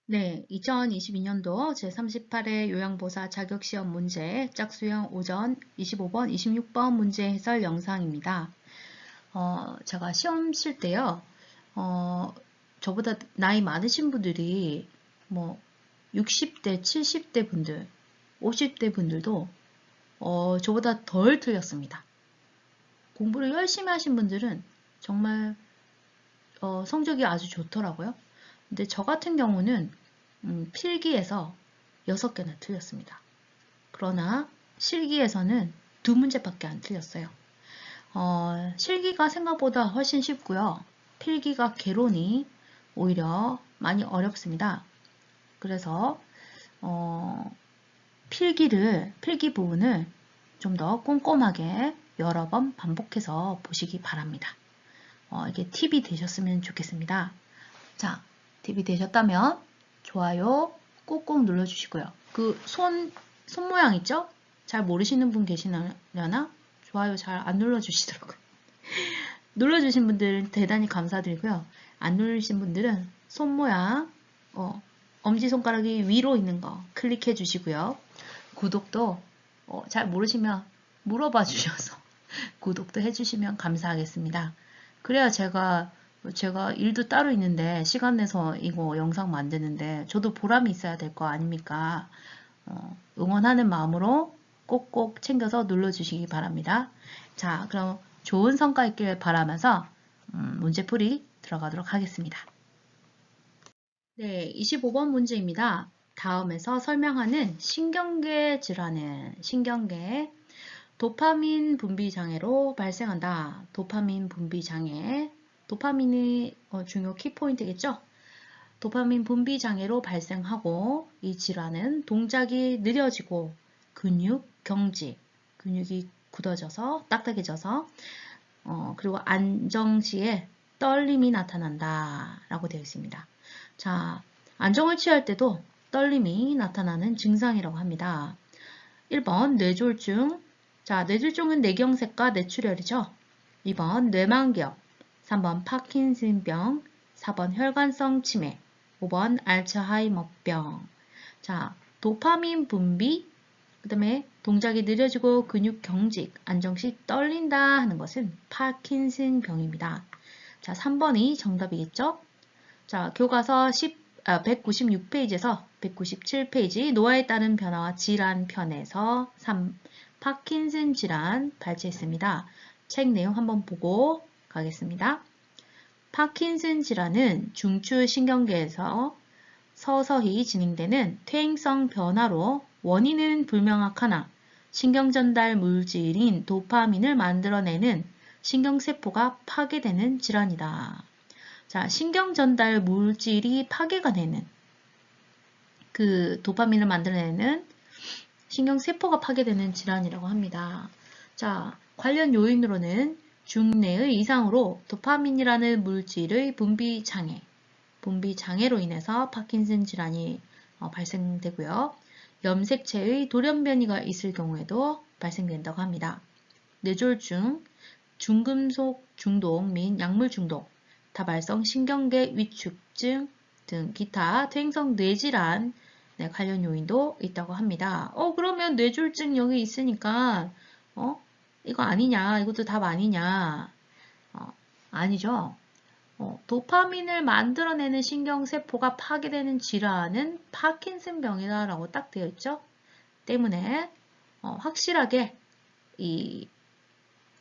네, 2022년도 제38회 요양보사 자격시험 문제 짝수형 오전 25번, 26번 문제 해설 영상입니다. 제가 시험 칠 때요, 저보다 나이 많으신 분들이 뭐 60대, 70대 분들, 50대 분들도 저보다 덜 틀렸습니다. 공부를 열심히 하신 분들은 정말 성적이 아주 좋더라고요. 근데 저 같은 경우는 필기에서 6개나 틀렸습니다. 그러나 실기에서는 2문제밖에 안 틀렸어요. 실기가 생각보다 훨씬 쉽고요. 필기가 개론이 오히려 많이 어렵습니다. 그래서 필기 부분을 좀 더 꼼꼼하게 여러 번 반복해서 보시기 바랍니다. 이게 팁이 되셨으면 좋겠습니다. 자, 팁이 되셨다면 좋아요 꾹꾹 눌러주시고요. 그 손 모양 있죠? 잘 모르시는 분 계시려나? 좋아요 잘 안 눌러주시더라고요. 눌러주신 분들은 대단히 감사드리고요. 안 누르신 분들은 손 모양, 엄지손가락이 위로 있는 거 클릭해 주시고요. 구독도 잘 모르시면 물어봐 주셔서 구독도 해주시면 감사하겠습니다. 그래야 제가 일도 따로 있는데 시간 내서 이거 영상 만드는데 저도 보람이 있어야 될 거 아닙니까? 응원하는 마음으로 꼭꼭 챙겨서 눌러주시기 바랍니다. 자, 그럼 좋은 성과 있길 바라면서 문제풀이 들어가도록 하겠습니다. 네, 25번 문제입니다. 다음에서 설명하는 신경계 질환은 신경계 도파민 분비 장애로 발생한다. 도파민 분비 장애. 도파민이 중요 키포인트겠죠? 도파민 분비 장애로 발생하고 이 질환은 동작이 느려지고 근육 경직, 근육이 굳어져서 딱딱해져서 그리고 안정 시에 떨림이 나타난다 라고 되어 있습니다. 자, 안정을 취할 때도 떨림이 나타나는 증상이라고 합니다. 1번 뇌졸중. 자, 뇌졸중은 뇌경색과 뇌출혈이죠. 2번 뇌만기역, 3번 파킨슨병, 4번 혈관성 치매, 5번 알츠하이머병. 자, 도파민 분비, 그 다음에 동작이 느려지고 근육 경직, 안정시 떨린다 하는 것은 파킨슨병입니다. 자, 3번이 정답이겠죠? 자, 교과서 196페이지에서 197페이지 노화에 따른 변화와 질환 편에서 3. 파킨슨 질환 발췌했습니다. 책 내용 한번 보고 가겠습니다. 파킨슨 질환은 중추신경계에서 서서히 진행되는 퇴행성 변화로 원인은 불명확하나 신경전달 물질인 도파민을 만들어내는 신경세포가 파괴되는 질환이다. 자, 신경전달 물질이 파괴가 되는 그 도파민을 만들어내는 신경세포가 파괴되는 질환이라고 합니다. 자, 관련 요인으로는 중내의 이상으로 도파민이라는 물질의 분비장애로 인해서 파킨슨 질환이 발생되고요. 염색체의 돌연변이가 있을 경우에도 발생된다고 합니다. 뇌졸중, 중금속 중독 및 약물 중독, 다발성 신경계 위축증 등 기타 퇴행성 뇌질환 관련 요인도 있다고 합니다. 그러면 뇌졸중 여기 있으니까 이거 아니냐, 이것도 답 아니냐. 아니죠. 도파민을 만들어내는 신경세포가 파괴되는 질환은 파킨슨병이다라고 딱 되어 있죠. 때문에 확실하게 이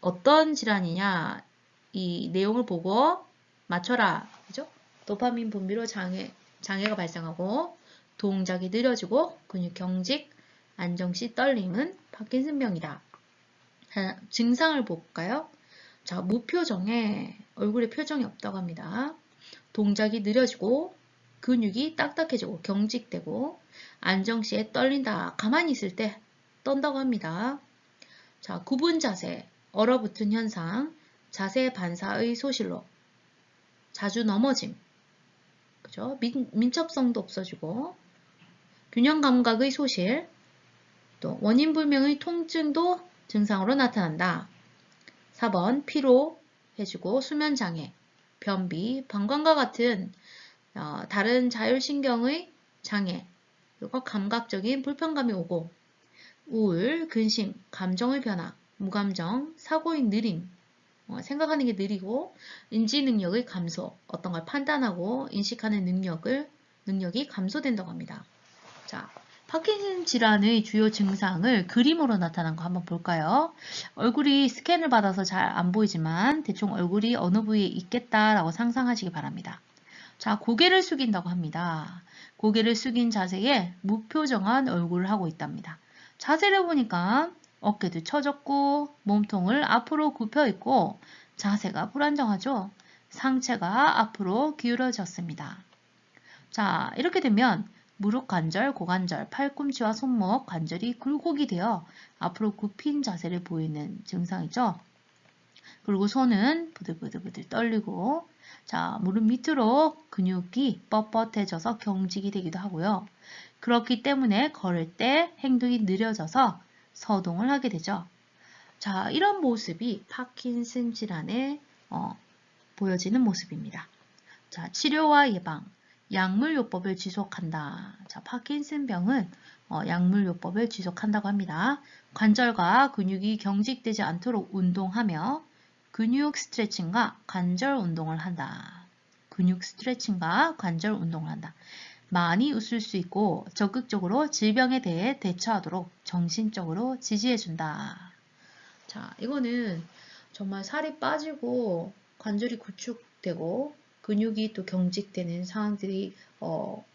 어떤 질환이냐 이 내용을 보고 맞춰라. 그죠? 도파민 분비로 장애가 발생하고 동작이 느려지고 근육 경직, 안정시 떨림은 파킨슨병이다. 증상을 볼까요? 자, 무표정에 얼굴에 표정이 없다고 합니다. 동작이 느려지고 근육이 딱딱해지고 경직되고 안정시에 떨린다. 가만히 있을 때 떤다고 합니다. 자, 구분 자세, 얼어붙은 현상, 자세 반사의 소실로 자주 넘어짐, 그죠? 민첩성도 없어지고 균형 감각의 소실, 또 원인 불명의 통증도 증상으로 나타난다. 4번 피로해지고 수면장애, 변비, 방광과 같은 다른 자율신경의 장애, 그리고 감각적인 불편감이 오고 우울, 근심, 감정의 변화, 무감정, 사고의 느림, 생각하는 게 느리고 인지 능력의 감소, 어떤 걸 판단하고 인식하는 능력이 감소된다고 합니다. 자, 파킨슨 질환의 주요 증상을 그림으로 나타난 거 한번 볼까요? 얼굴이 스캔을 받아서 잘 안 보이지만 대충 얼굴이 어느 부위에 있겠다라고 상상하시기 바랍니다. 자, 고개를 숙인다고 합니다. 고개를 숙인 자세에 무표정한 얼굴을 하고 있답니다. 자세를 보니까 어깨도 처졌고 몸통을 앞으로 굽혀 있고 자세가 불안정하죠. 상체가 앞으로 기울어졌습니다. 자, 이렇게 되면 무릎 관절, 고관절, 팔꿈치와 손목 관절이 굴곡이 되어 앞으로 굽힌 자세를 보이는 증상이죠. 그리고 손은 부들부들 떨리고 자, 무릎 밑으로 근육이 뻣뻣해져서 경직이 되기도 하고요. 그렇기 때문에 걸을 때 행동이 느려져서 서동을 하게 되죠. 자, 이런 모습이 파킨슨 질환에 보여지는 모습입니다. 자, 치료와 예방, 약물요법을 지속한다. 자, 파킨슨 병은 약물요법을 지속한다고 합니다. 관절과 근육이 경직되지 않도록 운동하며 근육 스트레칭과 관절 운동을 한다. 근육 스트레칭과 관절 운동을 한다. 많이 웃을 수 있고 적극적으로 질병에 대해 대처하도록 정신적으로 지지해준다. 자, 이거는 정말 살이 빠지고 관절이 구축되고 근육이 또 경직되는 상황들이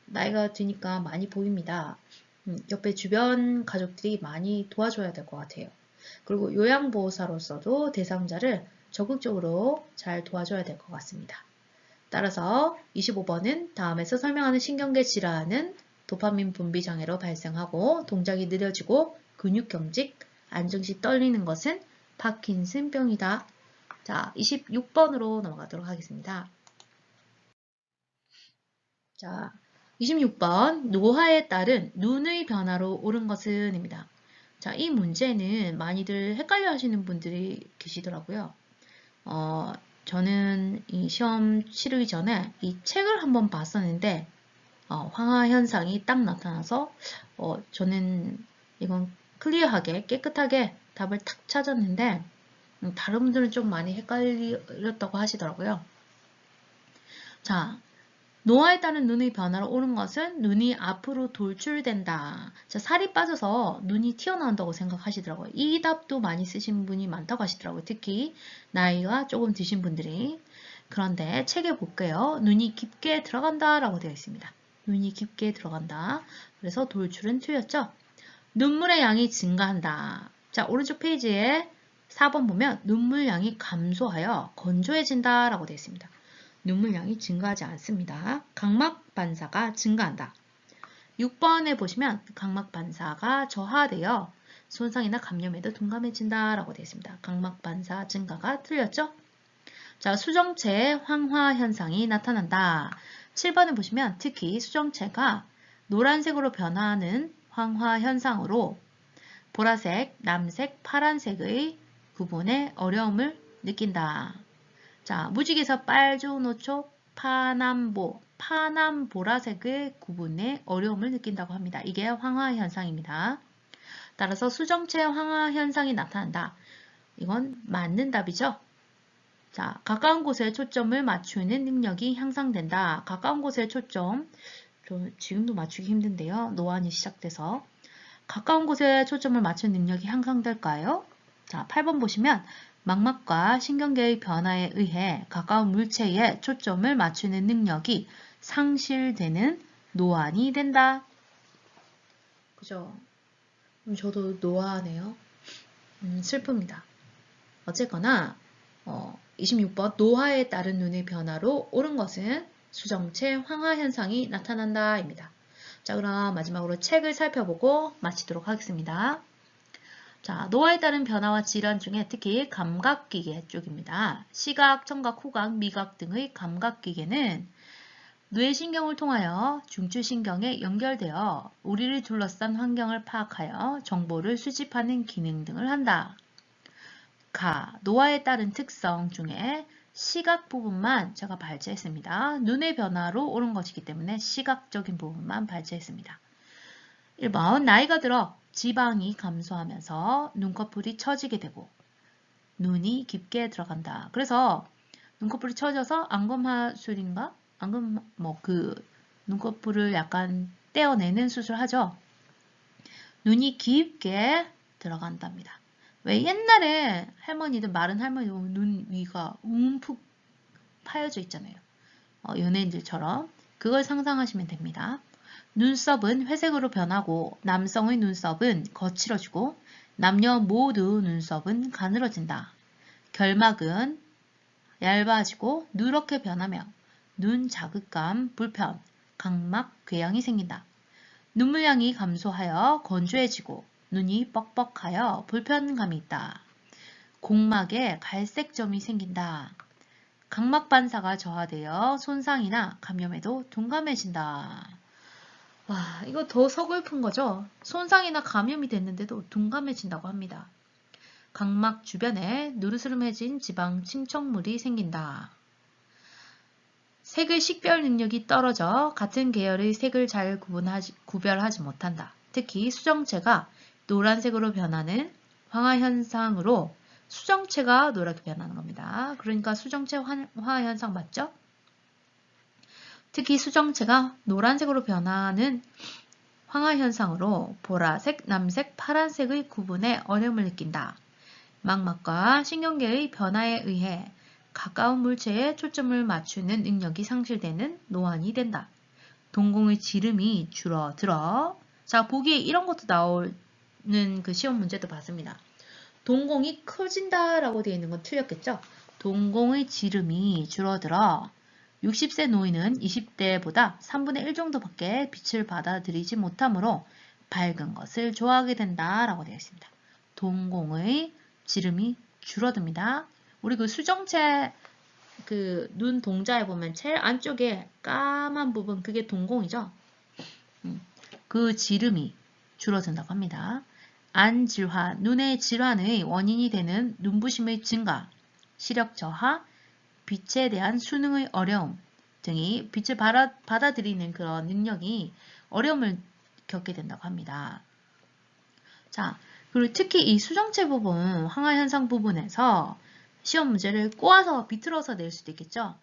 나이가 드니까 많이 보입니다. 옆에 주변 가족들이 많이 도와줘야 될 것 같아요. 그리고 요양보호사로서도 대상자를 적극적으로 잘 도와줘야 될 것 같습니다. 따라서 25번은 다음에서 설명하는 신경계 질환은 도파민 분비 장애로 발생하고 동작이 느려지고 근육 경직, 안정 시 떨리는 것은 파킨슨병이다. 자, 26번으로 넘어가도록 하겠습니다. 자, 26번 노화에 따른 눈의 변화로 옳은 것은 입니다. 자, 이 문제는 많이들 헷갈려 하시는 분들이 계시더라고요. 저는 이 시험 치르기 전에 이 책을 한번 봤었는데 황화 현상이 딱 나타나서 저는 이건 클리어하게 깨끗하게 답을 탁 찾았는데 다른 분들은 좀 많이 헷갈렸다고 하시더라고요. 자, 노화에 따른 눈의 변화로 옳은 것은 눈이 앞으로 돌출된다. 자, 살이 빠져서 눈이 튀어나온다고 생각하시더라고요. 이 답도 많이 쓰신 분이 많다고 하시더라고요. 특히 나이가 조금 드신 분들이. 그런데 책에 볼게요. 눈이 깊게 들어간다 라고 되어 있습니다. 눈이 깊게 들어간다. 그래서 돌출은 틀렸죠. 눈물의 양이 증가한다. 자, 오른쪽 페이지에 4번 보면 눈물 양이 감소하여 건조해진다 라고 되어 있습니다. 눈물량이 증가하지 않습니다. 각막 반사가 증가한다. 6번에 보시면 각막 반사가 저하되어 손상이나 감염에도 둔감해진다 라고 되어 있습니다. 각막 반사 증가가 틀렸죠? 자, 수정체의 황화 현상이 나타난다. 7번에 보시면 특히 수정체가 노란색으로 변화하는 황화 현상으로 보라색, 남색, 파란색의 구분에 어려움을 느낀다. 자, 무지개에서 빨주, 노초, 파남보, 파남, 보라색의 구분에 어려움을 느낀다고 합니다. 이게 황화 현상입니다. 따라서 수정체 황화 현상이 나타난다. 이건 맞는 답이죠. 자, 가까운 곳에 초점을 맞추는 능력이 향상된다. 가까운 곳에 초점, 지금도 맞추기 힘든데요. 노안이 시작돼서. 가까운 곳에 초점을 맞추는 능력이 향상될까요? 자, 8번 보시면 망막과 신경계의 변화에 의해 가까운 물체에 초점을 맞추는 능력이 상실되는 노안이 된다. 그죠? 저도 노안해요. 슬픕니다. 어쨌거나 26번 노화에 따른 눈의 변화로 옳은 것은 수정체 황화 현상이 나타난다 입니다. 자, 그럼 마지막으로 책을 살펴보고 마치도록 하겠습니다. 자, 노화에 따른 변화와 질환 중에 특히 감각기계 쪽입니다. 시각, 청각, 후각, 미각 등의 감각기계는 뇌신경을 통하여 중추신경에 연결되어 우리를 둘러싼 환경을 파악하여 정보를 수집하는 기능 등을 한다. 노화에 따른 특성 중에 시각 부분만 제가 발제했습니다. 눈의 변화로 오른 것이기 때문에 시각적인 부분만 발제했습니다. 1번 나이가 들어 지방이 감소하면서 눈꺼풀이 처지게 되고 눈이 깊게 들어간다. 그래서 눈꺼풀이 처져서 안검하술인가? 눈꺼풀을 약간 떼어내는 수술을 하죠. 눈이 깊게 들어간답니다. 왜 옛날에 할머니들, 마른 할머니 눈 위가 움푹 파여져 있잖아요. 연예인들처럼. 그걸 상상하시면 됩니다. 눈썹은 회색으로 변하고 남성의 눈썹은 거칠어지고 남녀 모두 눈썹은 가늘어진다. 결막은 얇아지고 누렇게 변하며 눈 자극감, 불편, 각막, 궤양이 생긴다. 눈물량이 감소하여 건조해지고 눈이 뻑뻑하여 불편감이 있다. 공막에 갈색점이 생긴다. 각막 반사가 저하되어 손상이나 감염에도 둔감해진다. 와, 이거 더 서글픈 거죠? 손상이나 감염이 됐는데도 둔감해진다고 합니다. 각막 주변에 누르스름해진 지방 침척물이 생긴다. 색의 식별 능력이 떨어져 같은 계열의 색을 잘 구별하지 못한다. 특히 수정체가 노란색으로 변하는 황화현상으로 수정체가 노랗게 변하는 겁니다. 그러니까 수정체 황화현상 맞죠? 특히 수정체가 노란색으로 변하는 황화현상으로 보라색, 남색, 파란색의 구분에 어려움을 느낀다. 망막과 신경계의 변화에 의해 가까운 물체에 초점을 맞추는 능력이 상실되는 노안이 된다. 동공의 지름이 줄어들어. 자, 보기에 이런 것도 나오는 그 시험 문제도 봤습니다. 동공이 커진다라고 되어 있는 건 틀렸겠죠? 동공의 지름이 줄어들어 60세 노인은 20대보다 3분의 1 정도밖에 빛을 받아들이지 못하므로 밝은 것을 좋아하게 된다라고 되어 있습니다. 동공의 지름이 줄어듭니다. 우리 그 수정체 그 눈 동자에 보면 제일 안쪽에 까만 부분 그게 동공이죠. 그 지름이 줄어든다고 합니다. 안질환, 눈의 질환의 원인이 되는 눈부심의 증가, 시력 저하, 빛에 대한 수능의 어려움 등이 빛을 받아들이는 그런 능력이 어려움을 겪게 된다고 합니다. 자, 그리고 특히 이 수정체 부분, 황화현상 부분에서 시험 문제를 꼬아서 비틀어서 낼 수도 있겠죠.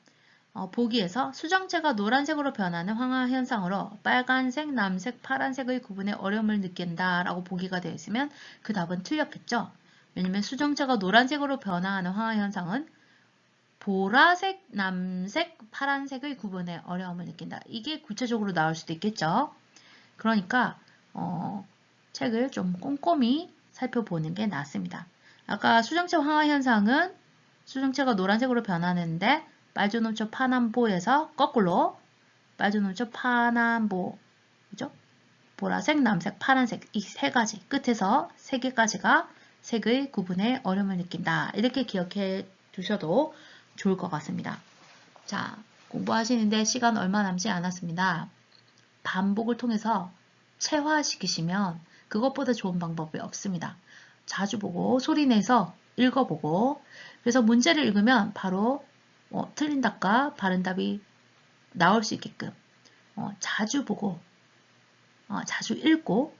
보기에서 수정체가 노란색으로 변하는 황화현상으로 빨간색, 남색, 파란색의 구분에 어려움을 느낀다라고 보기가 되어 있으면 그 답은 틀렸겠죠. 왜냐면 수정체가 노란색으로 변화하는 황화현상은 보라색, 남색, 파란색의 구분에 어려움을 느낀다. 이게 구체적으로 나올 수도 있겠죠. 그러니까 책을 좀 꼼꼼히 살펴보는 게 낫습니다. 아까 수정체 황화현상은 수정체가 노란색으로 변하는데 빨주노초 파남보에서 거꾸로 빨주노초 파남보, 그죠? 보라색, 남색, 파란색 이 세 가지 끝에서 세 개까지가 색의 구분에 어려움을 느낀다. 이렇게 기억해 두셔도 좋을 것 같습니다. 자, 공부하시는데 시간 얼마 남지 않았습니다. 반복을 통해서 체화시키시면 그것보다 좋은 방법이 없습니다. 자주 보고 소리내서 읽어보고 그래서 문제를 읽으면 바로 틀린 답과 바른 답이 나올 수 있게끔 자주 보고 자주 읽고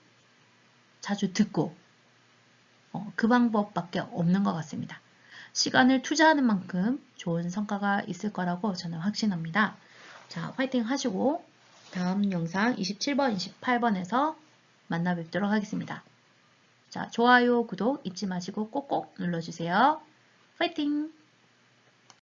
자주 듣고 그 방법밖에 없는 것 같습니다. 시간을 투자하는 만큼 좋은 성과가 있을 거라고 저는 확신합니다. 자, 화이팅 하시고 다음 영상 27번, 28번에서 만나 뵙도록 하겠습니다. 자, 좋아요, 구독 잊지 마시고 꼭꼭 눌러주세요. 화이팅!